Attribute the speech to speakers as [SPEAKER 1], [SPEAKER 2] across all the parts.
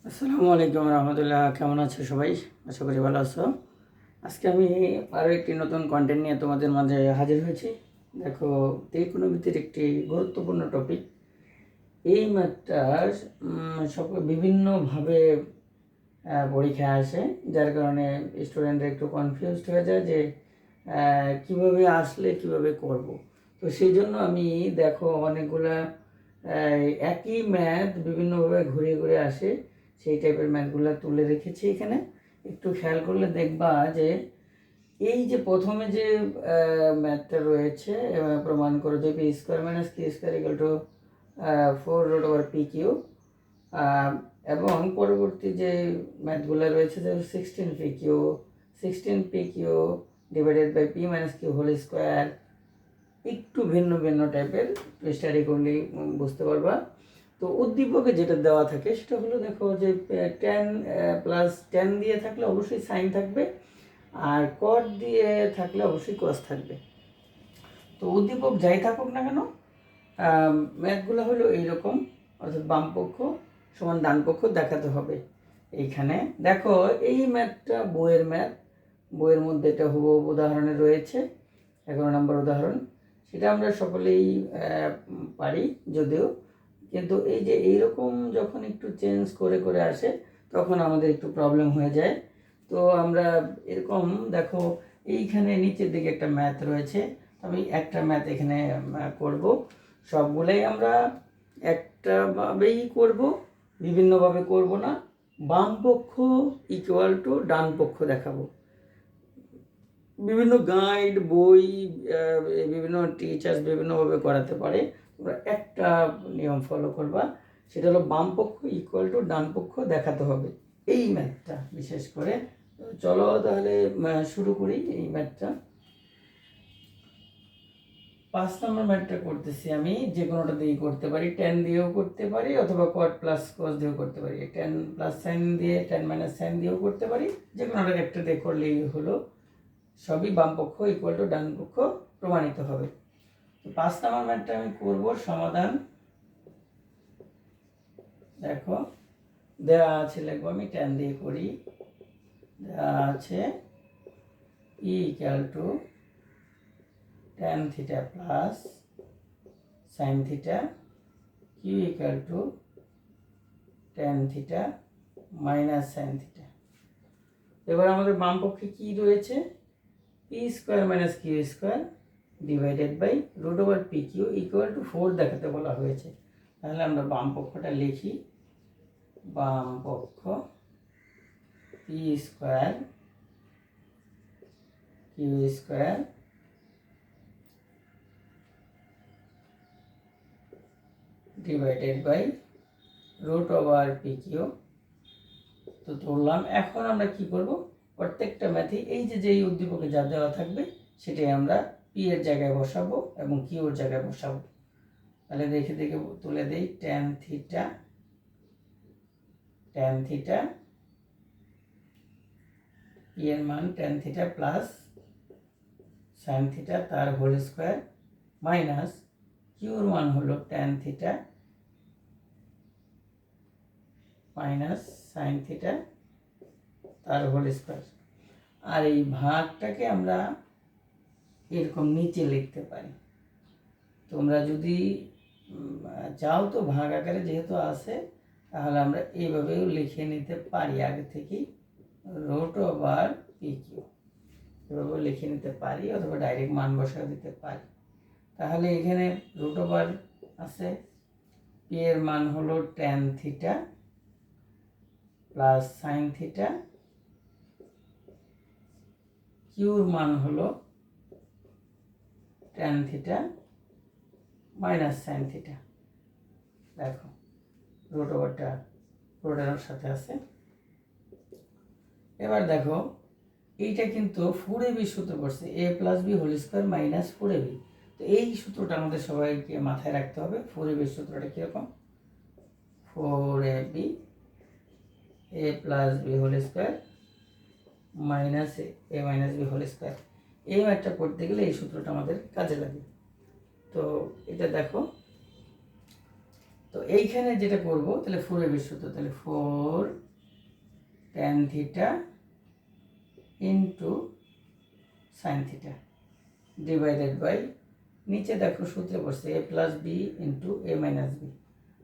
[SPEAKER 1] আসসালামু আলাইকুম রহমতুল্লাহ। কেমন আছো সবাই? আশা করি ভালো আছো। আজকে আমি আরও একটি নতুন কন্টেন্ট নিয়ে তোমাদের মাঝে হাজির হয়েছি। দেখো, ত্রিকোণমিতির একটি গুরুত্বপূর্ণ টপিক। এই ম্যাথটা বিভিন্নভাবে পরীক্ষায় আসে, যার কারণে স্টুডেন্টরা একটু কনফিউজড হয়ে যায় যে কিভাবে আসলে কিভাবে করব। তো সেই জন্য আমি দেখো অনেকগুলা একই ম্যাথ বিভিন্নভাবে ঘুরে ঘুরে আসে, সেই টাইপের ম্যাথগুলো তুলে রেখেছি এখানে। একটু খেয়াল করলে দেখবা যে এই যে প্রথমে যে ম্যাথটা রয়েছে, প্রমাণ করো যে P square minus Q square equal to 4√p³ এবং পরবর্তী যে ম্যাথগুলো রয়েছে যে 16p³ divided by P minus Q whole square, একটু ভিন্ন ভিন্ন টাইপের, স্টাডি করলেই বুঝতে পারবা। তো উদ্দীপকে যেটা দেওয়া থাকে সেটা হলো, দেখো যে tan প্লাস tan দিয়ে থাকলে অবশ্যই সাইন থাকবে, আর কট দিয়ে থাকলে অবশ্যই কস থাকবে। তো উদ্দীপক যাই থাকুক না কেন, ম্যাথগুলো হলো এইরকম, অর্থাৎ বাম পক্ষ সমান ডান পক্ষ দেখাতে হবে। এইখানে দেখো এই ম্যাথটা বইয়ের ম্যাথ, বইয়ের মধ্যে এটা হুবহু উদাহরণে রয়েছে। 11 নম্বর উদাহরণ, সেটা আমরা সকলেই পারি যদিও, কিন্তু এই যে এইরকম যখন একটু চেঞ্জ করে করে আসে তখন আমাদের একটু প্রবলেম হয়ে যায়। তো আমরা এরকম দেখো এইখানে নিচের দিকে একটা ম্যাথ রয়েছে, আমি একটা ম্যাথ এখানে করব। সবগুলোই আমরা একটাভাবেই করব, বিভিন্নভাবে করব না। বাম পক্ষ ইকুয়াল টু ডান পক্ষ দেখাবো। বিভিন্ন গাইড বই, বিভিন্ন টিচার্স বিভিন্নভাবে করাতে পারে, তোমরা একটা নিয়ম ফলো করবা, সেটা হলো বাম পক্ষ ইকুয়াল টু ডান পক্ষ দেখাতে হবে এই ম্যাথটা বিশেষ করে। চলো তাহলে শুরু করি এই ম্যাথটা। 5 নম্বর ম্যাথটা করতেছি আমি, যে কোনোটা দিয়ে করতে পারি, tan দিয়েও করতে পারি অথবা cot প্লাস cos দিয়েও করতে পারি, tan প্লাস সাইন দিয়ে tan মাইনাস সাইন দিয়েও করতে পারি, যে কোনোটা একটা দিয়ে করলেই হলো। সবই বাম পক্ষ ইকুয়াল টু ডান পক্ষ প্রমাণিত হবে। তো 5 নম্বর ম্যাথটা আমি করব সমাধান। দেখো দেওয়া আছে, লিখবো আমি tan দিয়ে করি। দেওয়া আছে E equal to tan theta plus sine theta, Q equal to tan theta minus sine theta. এবার আমাদের বাম পক্ষে কি রয়েছে? P square minus Q square divided by √p³ equal to 4 দেখাতে বলা হয়েছে। তাহলে আমরা বাম পক্ষটা লিখি, বাম পক্ষ P square Q square divided by √p³ তো ধরলাম। এখন আমরা কি করব, প্রত্যেকটা ম্যাথে এই যে যেই উদ্দীপকে যা দেওয়া থাকবে সেটাই আমরা পি এর জায়গায় বসাবো এবং কিউ এর জায়গায় বসাবো। তাহলে দেখে দেখে তুলে দেই, tan থিটা পি এর মান tan theta plus sine theta তার হোল স্কোয়ার মাইনাস কিউর মান হলো tan theta minus sine theta তার হোল স্কোয়ার। আর এই ভাগটাকে আমরা এরকম নিচে লিখতে পারি। তোমরা যদি চাও তো ভাগ আকারে যেহেতু আছে, তাহলে আমরা এইভাবেও লিখে নিতে পারি আগে থেকেই, √p³ এভাবেও লিখে নিতে পারি, অথবা ডাইরেক্ট মান বসা দিতে পারি। তাহলে এখানে √ আছে, পি এর মান হলো tan theta plus sine theta, কিউর মান হলো tan theta minus sine theta. দেখো √টা পুরোটার সাথে আছে। এবার দেখো এইটা কিন্তু 4ab সূত্র পড়ছে, a plus B whole square minus 4ab। তো এই সূত্রটা আমাদের সবাইকে মাথায় রাখতে হবে। 4ab সূত্রটা কীরকম? 4ab a plus B whole square minus A minus B whole square. এই ম্যাথটা করতে গেলে এই সূত্রটা আমাদের কাজে লাগে। তো এটা দেখো তো এইখানে যেটা করব তাহলে 4 এর সূত্র, তাহলে 4 tan theta into sine theta divided by, নিচে দেখো সূত্রে বসছে a plus B into a minus B,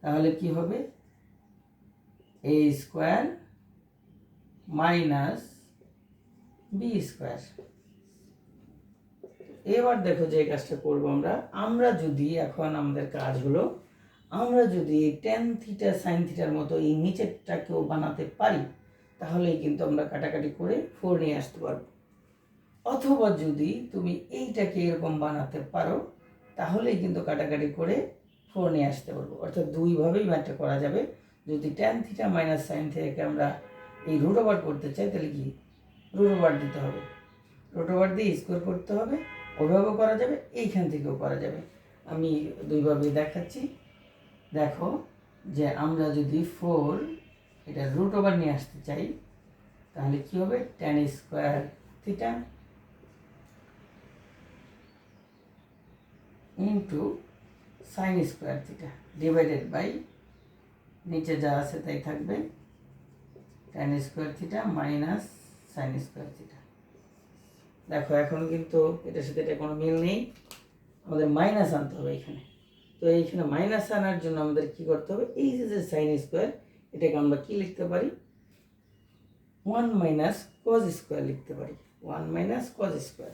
[SPEAKER 1] তাহলে কি হবে a square minus B square. এবার দেখো যে কাজটা করবো আমরা যদি এখন আমাদের কাজ হলো আমরা যদি tan থিটা সাইন থিটার মতো এই নিচেরটাকেও বানাতে পারি তাহলেই কিন্তু আমরা কাটাকাটি করে 4 নিয়ে আসতে পারবো। অথবা যদি তুমি এইটাকে এরকম বানাতে পারো তাহলেই কিন্তু কাটাকাটি করে 4 নিয়ে আসতে পারবো। অর্থাৎ দুইভাবেই ম্যাথটা করা যাবে। যদি tan থিটা মাইনাস সাইন থিটাকে আমরা এই রুট ওভার করতে চাই তাহলে কি রুট ওভার দিতে হবে, রুট ওভার দিয়ে স্কোয়ার করতে হবে, ওইভাবেও করা যাবে, এইখান থেকেও করা যাবে। আমি দুইভাবেই দেখাচ্ছি। দেখো যে আমরা যদি 4 এটা রুট ওভার নিয়ে আসতে চাই তাহলে কি হবে tan square theta into sine square theta divided by, নিচে যা আছে তাই থাকবে tan square theta minus sine square theta. দেখো এখন কিন্তু এটার সাথে এটা কোনো মিল নেই, আমাদের মাইনাস আনতে হবে এখানে। তো এইখানে মাইনাস আনার জন্য আমাদের কি করতে হবে, এই যে সাইন স্কোয়ার এটাকে আমরা কি লিখতে পারি 1 মাইনাস কজ স্কোয়ার লিখতে পারি, 1 মাইনাস কজ স্কোয়ার।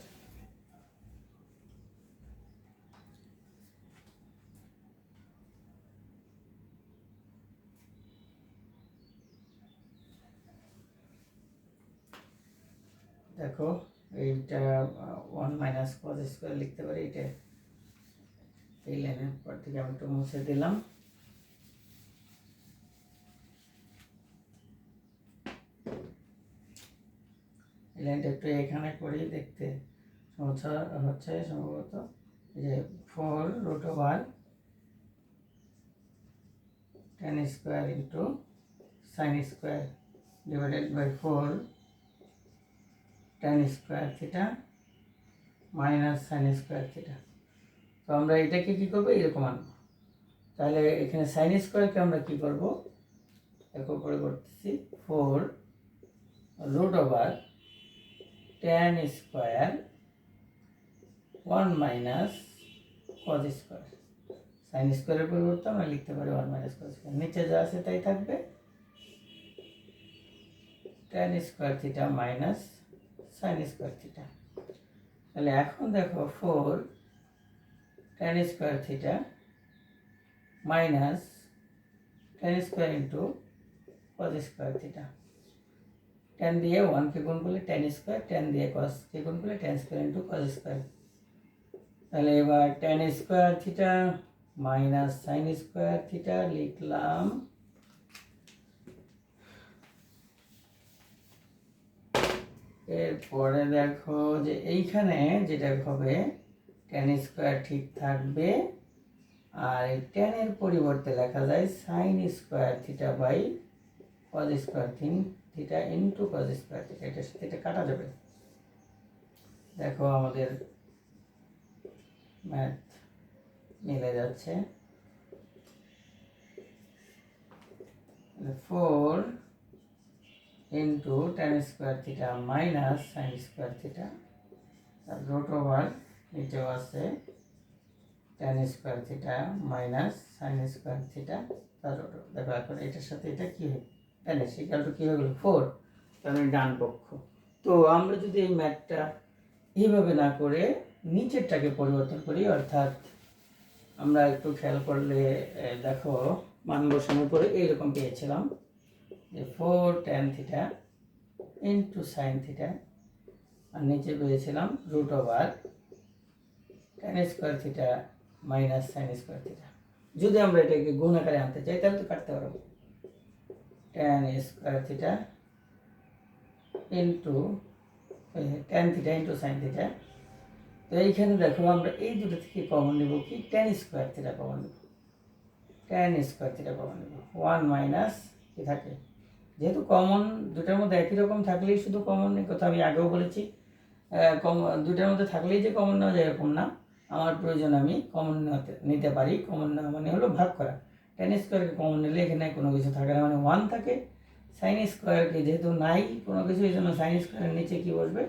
[SPEAKER 1] দেখো এইটা 1 মাইনাস কজ স্কোয়ার লিখতে পারি, এটা এই লাইনের পর থেকে আমি একটু মুছে দিলাম। এই লাইনটা একটু এখানে করি, দেখতে সমস্যা হচ্ছে সম্ভবত। যে 4 root over tan square into sine square divided by 4 tan square theta minus sine square theta. তো আমরা এটাকে কী করবো এরকম আনবো, তাহলে এখানে সাইন স্কোয়ারকে আমরা কী করবো দেখো করে করতেছি 4 root over tan square 1 minus cos square, sine স্কোয়ারের পরিবর্তে আমরা লিখতে পারি 1 মাইনাস কজ স্কোয়ার, নিচে যা আছে তাই থাকবে tan square theta minus sine square theta. তাহলে এখন দেখো 4 tan square theta minus tan square into cos square theta, tan দিয়ে 1কে গুণ করলে tan স্কোয়ার, tan দিয়ে কজকে গুণ করলে tan square into cos square. তাহলে এবার tan square theta minus sine square theta লিখলাম, এরপরে দেখো যে এইখানে যেটা হবে tan স্কোয়ার ঠিক থাকবে, আর এই tan এর পরিবর্তে লেখা যায় sine square theta by cos square theta into cos square theta, এটার সাথে এটা কাটা যাবে। দেখো আমাদের ম্যাথ মিলে যাচ্ছে। 4 into tan square theta minus sine square theta root over, নিচেও আছে tan square theta minus sine square theta তার রুট ওভার। দেখো এখন এটার সাথে এটা কি হবে tan ইকুয়াল টু কি হয়ে গেল 4, কারণ ডান পক্ষ। তো আমরা যদি এই ম্যাথটা এইভাবে না করে নিচেরটাকে পরিবর্তন করি, অর্থাৎ আমরা একটু খেয়াল করলে দেখো মান বসানোর পরে এইরকম পেয়েছিলাম যে 4 tan theta into sine theta, আর নিচে পেয়েছিলাম root over tan square theta minus sine square theta. যদি আমরা এটাকে গুণ আকারে আনতে চাই তাহলে তো কাটতে পারবো tan square theta into tan theta into sine theta. তো এইখানে দেখো আমরা এই দুটো থেকে কমন নেব কি tan স্কোয়ার থিটা কমন নেব, tan স্কোয়ার থিটা কমন নেব, 1 মাইনাস কি থাকে, যেহেতু কমন দুটার মধ্যে একই রকম থাকলেই শুধু কমন, কথা আমি আগেও বলেছি দুটার মধ্যে থাকলেই যে কমন নেওয়া যায় এরকম না, আমার প্রয়োজন আমি কমন নিতে পারি। কমন নেওয়া মানে হলো ভাগ করা, টেন স্কোয়ারকে কমন নিলে এখানে কোনো কিছু থাকে না, মানে 1 থাকে। সাইন স্কোয়ারকে যেহেতু নাই কোনো কিছু, এই জন্য সাইন স্কোয়ারের নিচে কি বসবে,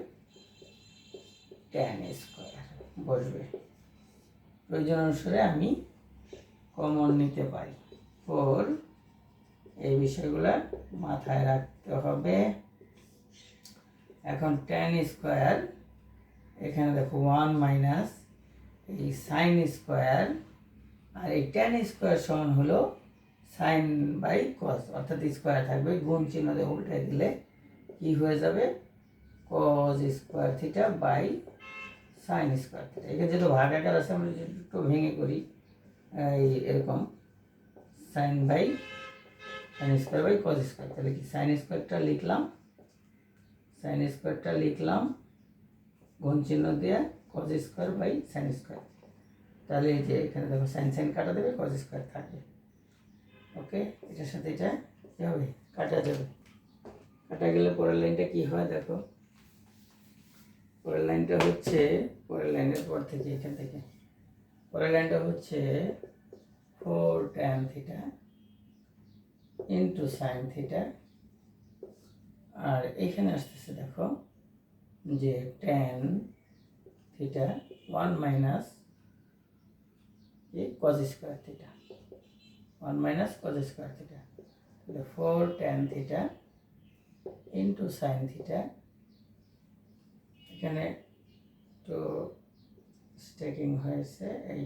[SPEAKER 1] টেন স্কোয়ার বসবে। প্রয়োজন অনুসারে আমি কমন নিতে পারি। 4, এই বিষয়গুলো মাথায় রাখতে হবে। এখন টেন স্কোয়ার, এখানে দেখো 1 মাইনাস এই সাইন স্কোয়ার, আর এই টেন স্কোয়ার সমান হলো সাইন বাই কস, অর্থাৎ স্কোয়ার থাকবে, গুণ চিহ্ন দিয়ে উল্টে দিলে কি হয়ে যাবে, cos square theta by sine square theta. এখানে যেহেতু ভাগাকার আছে আমরা যদি একটু ভেঙে করি, এই এরকম sine by sine square by cos square, তাহলে কি সাইন স্কোয়ারটা লিখলাম, সাইন স্কোয়ারটা লিখলাম গুণ চিহ্ন দিয়ে cos square by sine square. তাহলে এই যে এখানে দেখো সাইন সাইন কাটা দেবে, কস স্কোয়ার থাকবে। ওকে, এটার সাথে এটা কী হবে, কাটা যাবে। কাটা গেলে পরের লাইনটা কি হয় দেখো, পরের লাইনটা হচ্ছে, পরের লাইনের পর থেকে এখান থেকে পরের লাইনটা হচ্ছে 4 tan theta into sine theta, আর এখানে আসতেছে দেখো যে tan theta 1 minus cos square theta, 1 minus cos square theta, তাহলে 4 tan theta into sine theta. এখানে তো স্টেকিং হয়েছে, এই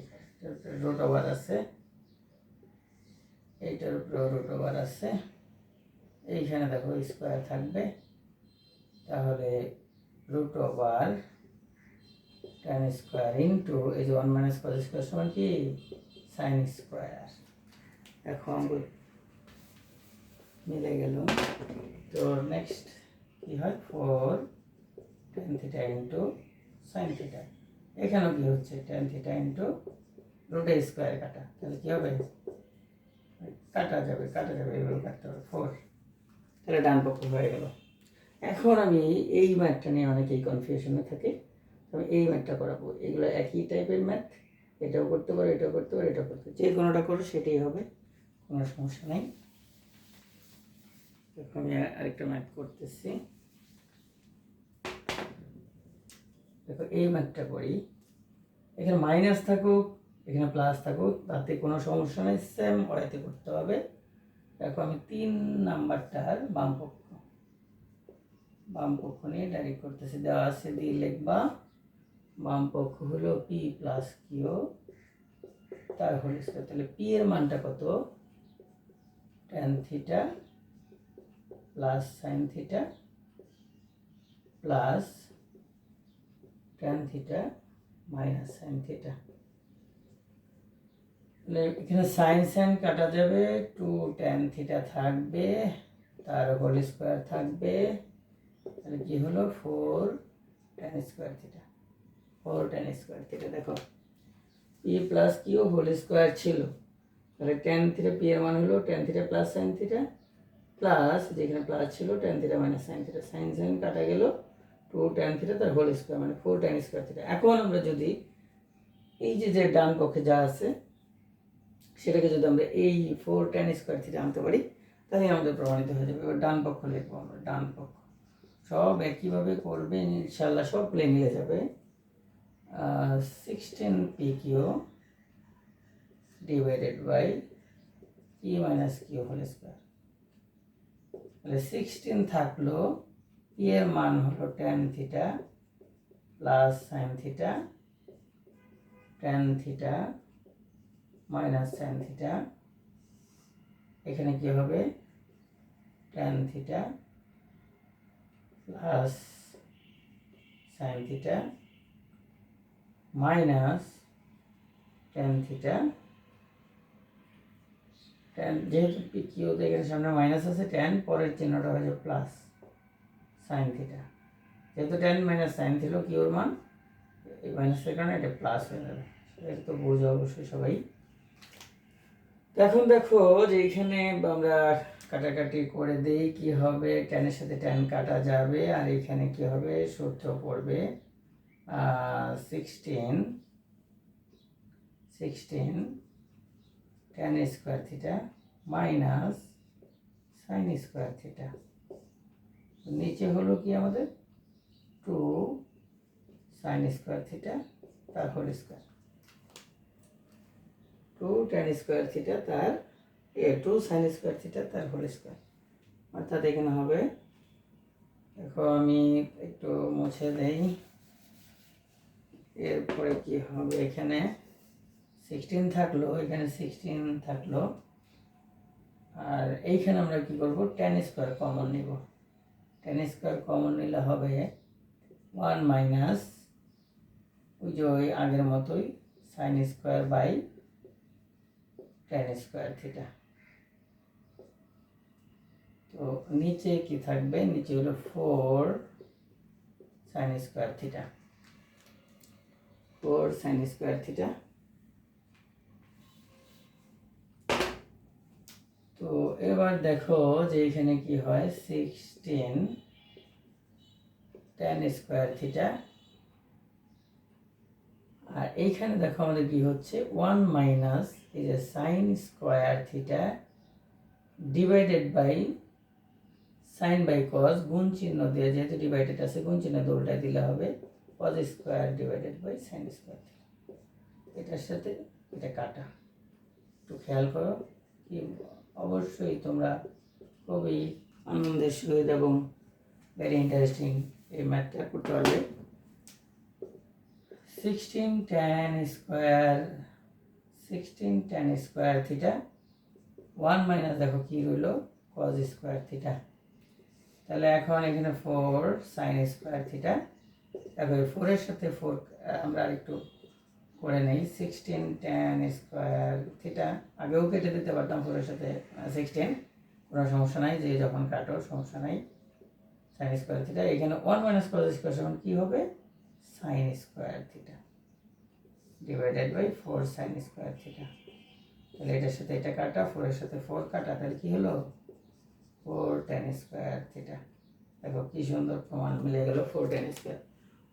[SPEAKER 1] রুট ওভার আছে, এইটার উপরে রুট ওভার আছে, এইখানে দেখো স্কোয়ার থাকবে, তাহলে root over tan square into এই যে 1 মাইনাস কস স্কোয়ার সমান কি সাইন স্কোয়ার। এখন মিলে গেল। তো নেক্সট কি হয়, 4 tan theta into sine theta, এখানেও কি হচ্ছে tan theta into root square কাটা, তাহলে কি হবে, কাটা যাবে এগুলো কাটতে হবে 4, তাহলে ডান পক্ষ হয়ে গেল। এখন আমি এই ম্যাথটা নিয়ে অনেকেই কনফিউশনে থাকে, আমি এই ম্যাথটা করাবো। এগুলো একই টাইপের ম্যাথ, এটাও করতে পারো, এটাও করতে পারো, এটাও করতে পারো, যে কোনোটা করো সেটাই হবে, কোনো সমস্যা নেই। এখন আমি আরেকটা ম্যাথ করতেছি, দেখো এই ম্যাথটা করি। এখানে মাইনাস থাকুক, এখানে প্লাস থাকুক, তাতে কোনো সমস্যা নেই, সেম ওয়াইতে করতে হবে। দেখো আমি 3 নাম্বারটার বাম পক্ষ নিয়ে ডাইরেক্ট করতেছি, দেওয়া আছে দিয়ে লিখবা, বাম পক্ষ হলো পি প্লাস কিউ তার হোল স্কয়ার। তাহলে পি এর মানটা কত, tan theta plus sine theta plus tan theta minus sine theta. তাহলে এখানে সাইন সাইন কাটা যাবে, 2 tan থিটা থাকবে, তার হোল স্কয়ার থাকবে, তাহলে কি হলো 4 tan square theta, 4 tan square theta. দেখো P plus Q whole square ছিল, তাহলে tan থিটা পি এর মান হলো tan theta plus sine theta plus যেখানে প্লাস ছিল tan theta minus sine theta, sine sine কাটা গেল, 2 tan থিটা তার হোল স্কয়ার মানে 4 tan স্কয়ার থিটা। এখন আমরা যদি এই যে ডান পক্ষে যা আছে সেটাকে যদি আমরা এই 4 tan স্কয়ার থিটা আনতে পারি, তাহলে আমাদের প্রমাণিত হয়ে যাবে। এবার ডান পক্ষ লিখবো আমরা, ডান পক্ষ সব একইভাবে করবে ইনশাআল্লাহ, সব প্লে মিলে যাবে। 16 PQ divided by P minus Q whole square, তাহলে 16 থাকলো, P এর মান হলো tan theta plus sine theta, tan theta minus sine theta, এখানে কি হবে tan theta plus sine theta minus tan theta, tan যেহেতু কিউ এখানে সামনে মাইনাস আছে, tan পরের চিহ্নটা হয়ে যাবে প্লাস সাইন থিটা, যেহেতু tan মাইনাস সাইন ছিল কিউর মান, এই মাইনাসের কারণে এটা প্লাস হয়ে যাবে, এটা তো বোঝো অবশ্যই সবাই। এখন দেখো যে এখানে আমরা কাটাকাটি করে দিই, কি হবে tan এর সাথে tan কাটা যাবে, আর এখানে কি হবে সূত্র পড়বে 16 tan tan square theta minus sin square theta, নিচে হলো কি আমাদের 2 sin স্কোয়ার থিটা তার whole square, 2 tan square theta তার 2 sin স্কোয়ার থিটা তার হোল স্কোয়ার। অর্থাৎ এখানে হবে, দেখো আমি একটু মুছে দেই, এরপরে কি হবে, এখানে 16 থাকলো, এখানে 16 থাকলো, আর এইখানে আমরা কি করব, tan স্কোয়ার কমন নিব। tan স্কোয়ার কমন নিলে হবে 1 মাইনাস ওই যে ওই আগের মতোই sin square by tan square theta. তো নিচে কি থাকবে, নিচে হলো 4 sin square theta, 4 sin square theta. তো এবার দেখো যে এখানে কি হয়, 16 tan স্কোয়ার থিটা, আর এইখানে দেখো আমাদের কি হচ্ছে 1 মাইনাস এই যে sin square theta divided by sin by cos, গুণ চিহ্ন দিয়ে যেহেতু ডিভাইডেড আছে গুণ চিহ্ন উল্টা দিলে হবে cos square divided by sin square theta. এটার সাথে এটা কাটা, একটু খেয়াল করো, কি অবশ্যই তোমরা খুবই আনন্দের সহিত এবং ভেরি ইন্টারেস্টিং এই ম্যাথটা করতে পারবে। 16 tan স্কোয়ার থিটা 1 মাইনাস দেখো কি রইল cos স্কোয়ার থিটা। তাহলে এখন এখানে 4 sin স্কোয়ার থিটা, দেখো 4 এর সাথে 4 আমরা আরেকটু করে নেই, 16 tan স্কোয়ার থিটা, আগেও কেটে দিতে পারতাম 4 এর সাথে 16, কোনো সমস্যা নাই, যে যখন কাটো সমস্যা নাই। sin স্কোয়ার থিটা এখানে 1 মাইনাস cos স্কোয়ার সমান কি হবে, sin square theta divided by 4 sin square theta. তাহলে এটার সাথে এটা কাটা, 4 এর সাথে 4 কাটা, তাহলে কি হলো 4 tan স্কোয়ার থিটা। দেখো কি সুন্দর প্রমাণ মিলে গেল, 4 tan স্কোয়ার,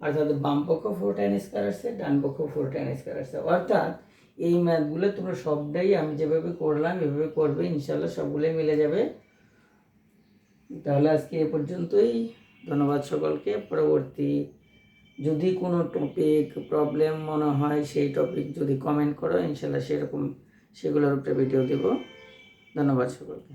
[SPEAKER 1] অর্থাৎ বাম পক্ষ 4 tan স্কোয়ার আসছে, ডান পক্ষ 4 tan স্কোয়ার আসছে। অর্থাৎ এই ম্যাথগুলো তোমরা সবটাই আমি যেভাবে করলাম এভাবে করবে, ইনশাল্লাহ সবগুলোই মিলে যাবে। তাহলে আজকে এ পর্যন্তই, ধন্যবাদ সকলকে। পরবর্তী যদি কোনো টপিক প্রবলেম মনে হয় সেই টপিক যদি কমেন্ট করো, ইনশাল্লাহ সেরকম সেগুলোর উপরে ভিডিও দেব। ধন্যবাদ সকলকে।